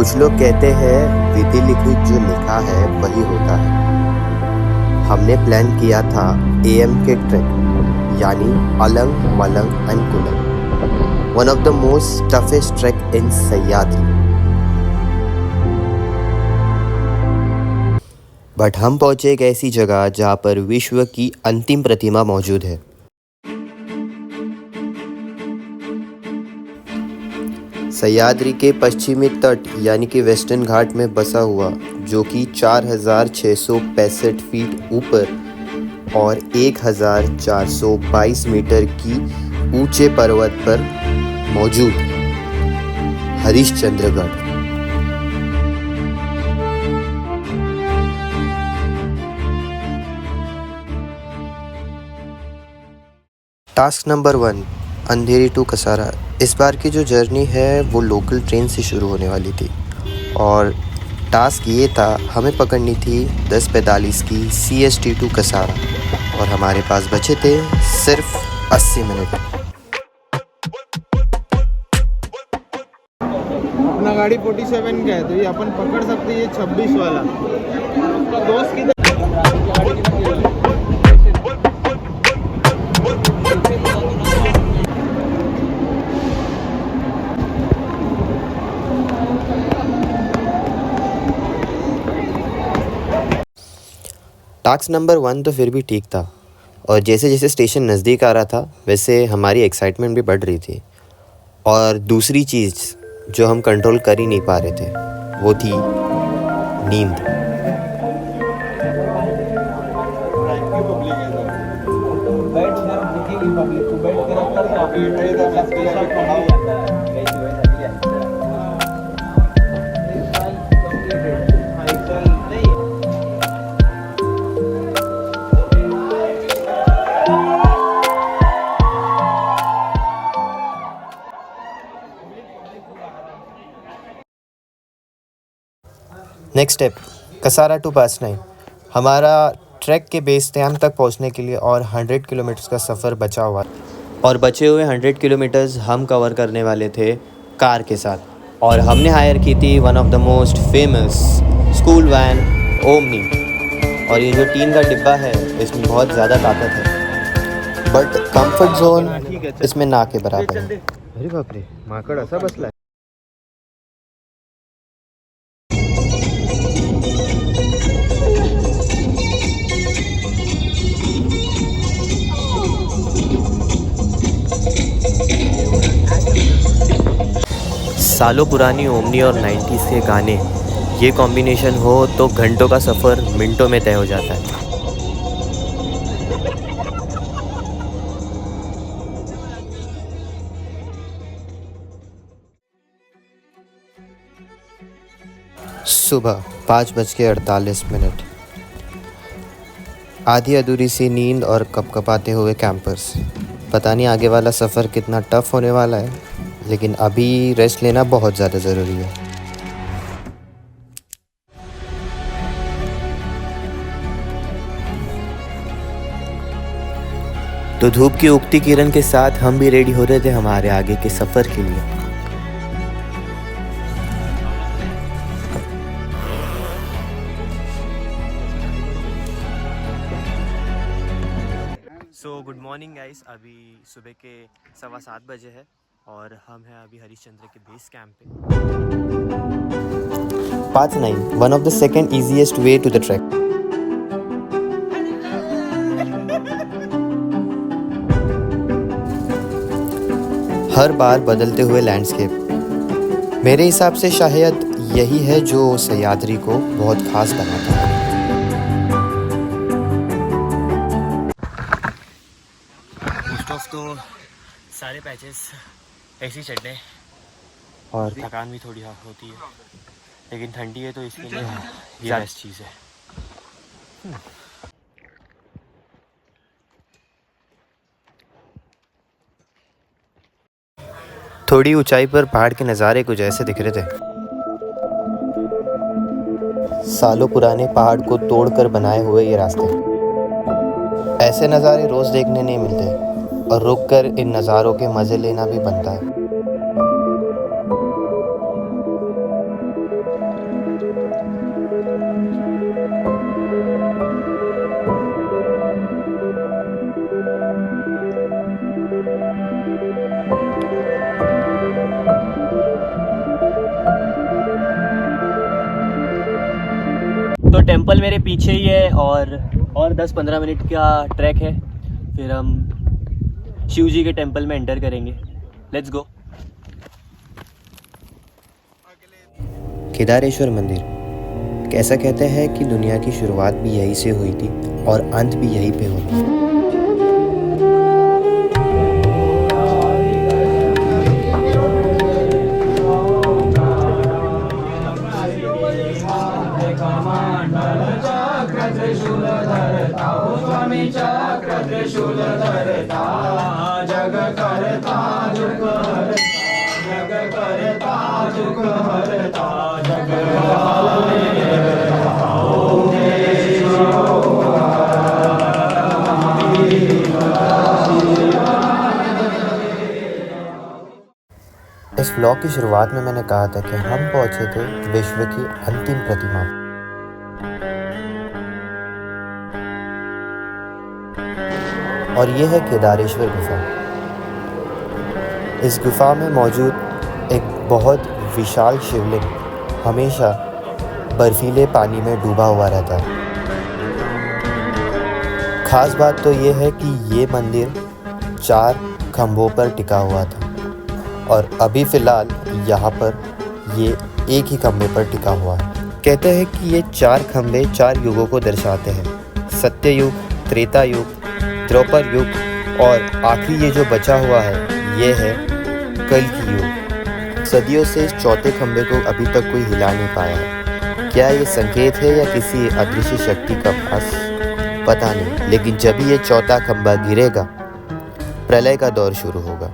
कुछ लोग कहते हैं विधि लिखित जो लिखा है वही होता है। हमने प्लान किया था AMK ट्रैक यानी अलंग मलंग and Kulang, one of the most toughest track in Sahyadri. But हम पहुंचे एक ऐसी जगह जहां पर विश्व की अंतिम प्रतिमा मौजूद है। सह्याद्री के पश्चिमी तट यानी कि वेस्टर्न घाट में बसा हुआ, जो कि 4,665 फीट ऊपर और 1,422 मीटर की ऊंचे पर्वत पर मौजूद Harishchandragad. Task number 1, Andheri to Kasara. इस बार की जो जर्नी है वो लोकल ट्रेन से शुरू होने वाली थी और टास्क ये था, हमें पकड़नी थी 10:45 की CST टू कसारा और हमारे पास बचे थे सिर्फ 80 मिनट। अपना गाड़ी 47 का है तो ये अपन पकड़ सकते हैं, ये 26 वाला दोस्त की टास्क नंबर 1 तो फिर भी ठीक था और जैसे जैसे स्टेशन नज़दीक आ रहा था वैसे हमारी एक्साइटमेंट भी बढ़ रही थी। और दूसरी चीज़ जो हम कंट्रोल कर ही नहीं पा रहे थे वो थी नींद। नेक्स्ट स्टेप, कसारा टू पासनाई। हमारा ट्रैक के बेस कैंप तक पहुंचने के लिए और 100 किलोमीटर्स का सफ़र बचा हुआ और बचे हुए 100 किलोमीटर्स हम कवर करने वाले थे कार के साथ। और हमने हायर की थी one of the most famous school van Omni. और ये जो टीन का डिब्बा है इसमें बहुत ज़्यादा ताकत है, बट कंफर्ट जोन इसमें ना के बराबर है। अरे बाप रे, माकड असा बसलाय। सालों पुरानी ओमनी और 90s के गाने, ये कॉम्बिनेशन हो तो घंटों का सफ़र मिनटों में तय हो जाता है। सुबह 5:48। आधी अधूरी सी नींद और कपकपाते हुए कैंपर्स। पता नहीं आगे वाला सफ़र कितना टफ होने वाला है, लेकिन अभी रेस्ट लेना बहुत ज़्यादा ज़रूरी है। तो धूप की उगती किरण के साथ हम भी रेडी हो रहे थे हमारे आगे के सफ़र के लिए। सो गुड मॉर्निंग गाइस, अभी सुबह के 7:15 बजे है और हम हैं अभी हरिश्चंद्र के बेस कैंप पे। Path 9, one of the second easiest way to the track. हर बार बदलते हुए लैंडस्केप, मेरे हिसाब से शायद यही है जो सह्याद्री को बहुत खास बनाता है। तो सारे पैचेस ऐसे ही चढ़ने और थकान भी थोड़ी होती है, लेकिन ठंडी है तो इसके लिए ये बेस्ट चीज़ है। थोड़ी ऊंचाई पर पहाड़ के नज़ारे कुछ ऐसे दिख रहे थे। सालों पुराने पहाड़ को तोड़कर बनाए हुए ये रास्ते, ऐसे नज़ारे रोज़ देखने नहीं मिलते और रुककर इन नज़ारों के मज़े लेना भी बनता है। तो टेंपल मेरे पीछे ही है और 10-15 मिनट का ट्रैक है, फिर हम शिव जी के टेंपल में एंटर करेंगे। Let's go. केदारेश्वर मंदिर, कैसा कहते हैं कि दुनिया की शुरुआत भी यहीं से हुई थी और अंत भी यहीं पे होगा। इस व्लॉग की शुरुआत में मैंने कहा था कि हम पहुंचे थे विश्व की अंतिम प्रतिमा। और यह है केदारेश्वर गुफा। इस गुफा में मौजूद एक बहुत विशाल शिवलिंग हमेशा बर्फीले पानी में डूबा हुआ रहता है। खास बात तो ये है कि ये मंदिर 4 खंभों पर टिका हुआ था और अभी फ़िलहाल यहाँ पर ये एक ही खंभे पर टिका हुआ है। कहते हैं कि ये 4 खंभे 4 युगों को दर्शाते हैं, सत्य युग, त्रेता युग, द्वापर युग और आखिरी ये जो बचा हुआ है ये है कलकी युग। सदियों से इस चौथे खंभे को अभी तक कोई हिला नहीं पाया है। क्या ये संकेत है या किसी अदृश्य शक्ति का पास, पता नहीं, लेकिन जब ये चौथा खंभा गिरेगा प्रलय का दौर शुरू होगा।